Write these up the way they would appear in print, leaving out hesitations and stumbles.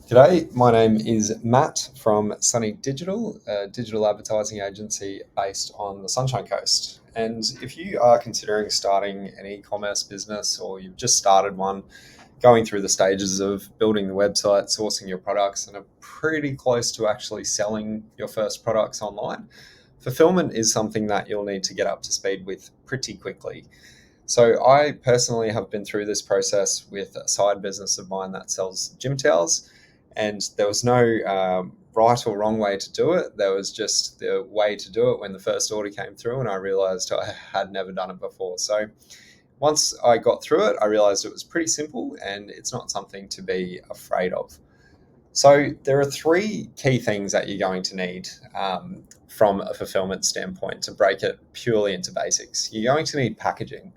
G'day, my name is Matt from Sunny Digital, a digital advertising agency based on the Sunshine Coast. And if you are considering starting an e-commerce business or you've just started one, going through the stages of building the website, sourcing your products, and are pretty close to actually selling your first products online, fulfillment is something that you'll need to get up to speed with pretty quickly. So I personally have been through this process with a side business of mine that sells gym towels, and there was no right or wrong way to do it. There was just the way to do it when the first order came through, and I realized I had never done it before. So once I got through it, I realized it was pretty simple and it's not something to be afraid of. So there are three key things that you're going to need from a fulfillment standpoint to break it purely into basics. You're going to need packaging.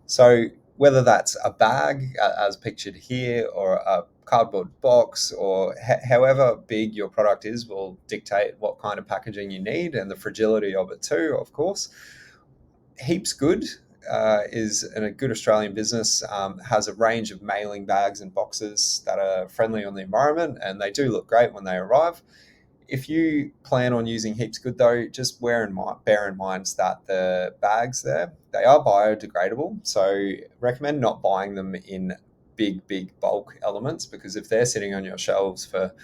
So whether that's a bag, as pictured here, or a cardboard box, or however big your product is, will dictate what kind of packaging you need and the fragility of it too, of course. Heaps Good is a good Australian business, has a range of mailing bags and boxes that are friendly on the environment, and they do look great when they arrive. If you plan on using Heaps Good though, just bear in mind that the bags there, they are biodegradable. So recommend not buying them in big bulk elements, because if they're sitting on your shelves for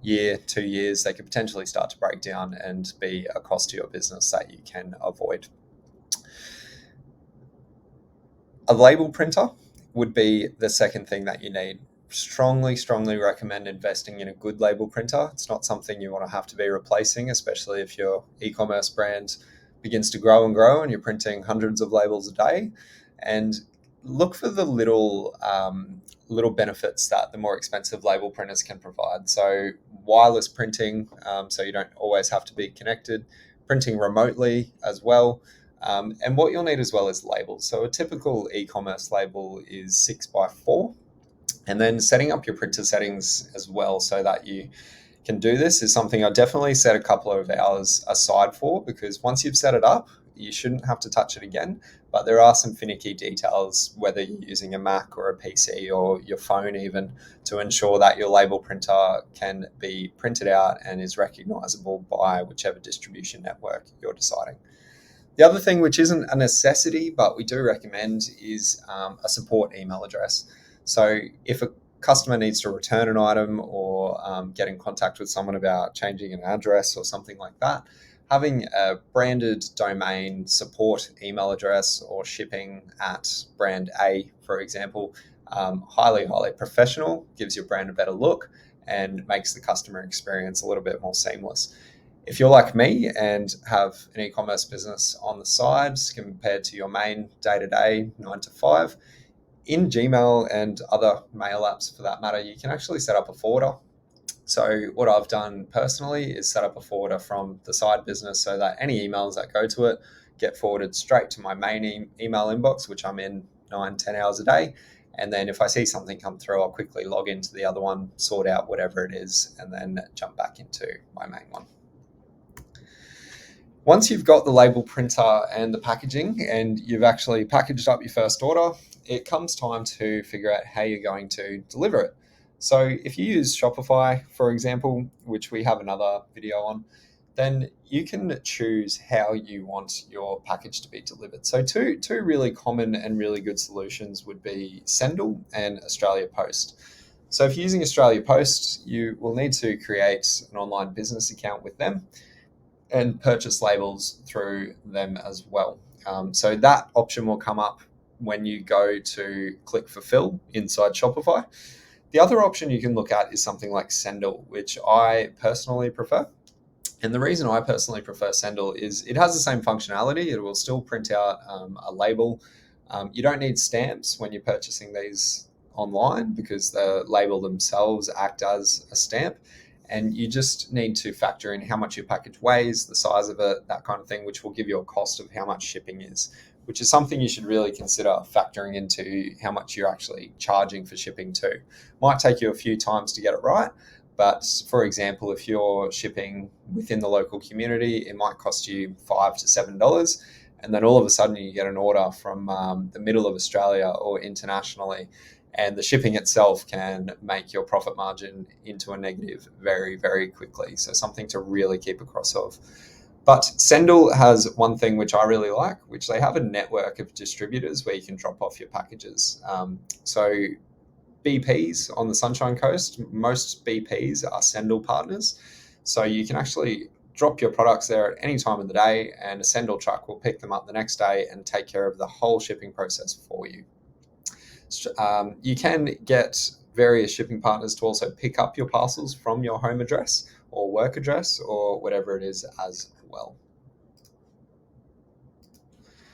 year, 2 years, they could potentially start to break down and be a cost to your business that you can avoid. A label printer would be the second thing that you need. Strongly recommend investing in a good label printer. It's not something you want to have to be replacing, especially if your e-commerce brand begins to grow and grow and you're printing hundreds of labels a day. And look for the little benefits that the more expensive label printers can provide. So wireless printing, so you don't always have to be connected, printing remotely as well. And what you'll need as well is labels. So a typical e-commerce label is 6x4. And then setting up your printer settings as well so that you can do this is something I definitely set a couple of hours aside for, because once you've set it up, you shouldn't have to touch it again. But there are some finicky details, whether you're using a Mac or a PC or your phone even, to ensure that your label printer can be printed out and is recognizable by whichever distribution network you're deciding. The other thing, which isn't a necessity, but we do recommend, is a support email address. So if a customer needs to return an item or get in contact with someone about changing an address or something like that, having a branded domain support email address or shipping at brand A, for example, highly professional, gives your brand a better look and makes the customer experience a little bit more seamless. If you're like me and have an e-commerce business on the sides compared to your main day-to-day 9 to 5, in Gmail and other mail apps for that matter, you can actually set up a forwarder. So what I've done personally is set up a forwarder from the side business so that any emails that go to it get forwarded straight to my main email inbox, which I'm in 9-10 hours a day. And then if I see something come through, I'll quickly log into the other one, sort out whatever it is, and then jump back into my main one. Once you've got the label printer and the packaging and you've actually packaged up your first order, it comes time to figure out how you're going to deliver it. So if you use Shopify, for example, which we have another video on, then you can choose how you want your package to be delivered. So two really common and really good solutions would be Sendle and Australia Post. So if you're using Australia Post, you will need to create an online business account with them and purchase labels through them as well. So that option will come up when you go to click fulfill inside Shopify. The other option you can look at is something like Sendle, which I personally prefer. And the reason I personally prefer Sendle is it has the same functionality. It will still print out a label. You don't need stamps when you're purchasing these online because the label themselves act as a stamp. And you just need to factor in how much your package weighs, the size of it, that kind of thing, which will give you a cost of how much shipping is, which is something you should really consider factoring into how much you're actually charging for shipping too. Might take you a few times to get it right, but for example, if you're shipping within the local community, it might cost you $5 to $7. And then all of a sudden you get an order from the middle of Australia or internationally, and the shipping itself can make your profit margin into a negative very, very quickly. So something to really keep across of. But Sendle has one thing which I really like, which they have a network of distributors where you can drop off your packages. So BPs on the Sunshine Coast, most BPs are Sendle partners. So you can actually drop your products there at any time of the day, and a Sendle truck will pick them up the next day and take care of the whole shipping process for you. You can get various shipping partners to also pick up your parcels from your home address or work address or whatever it is as well.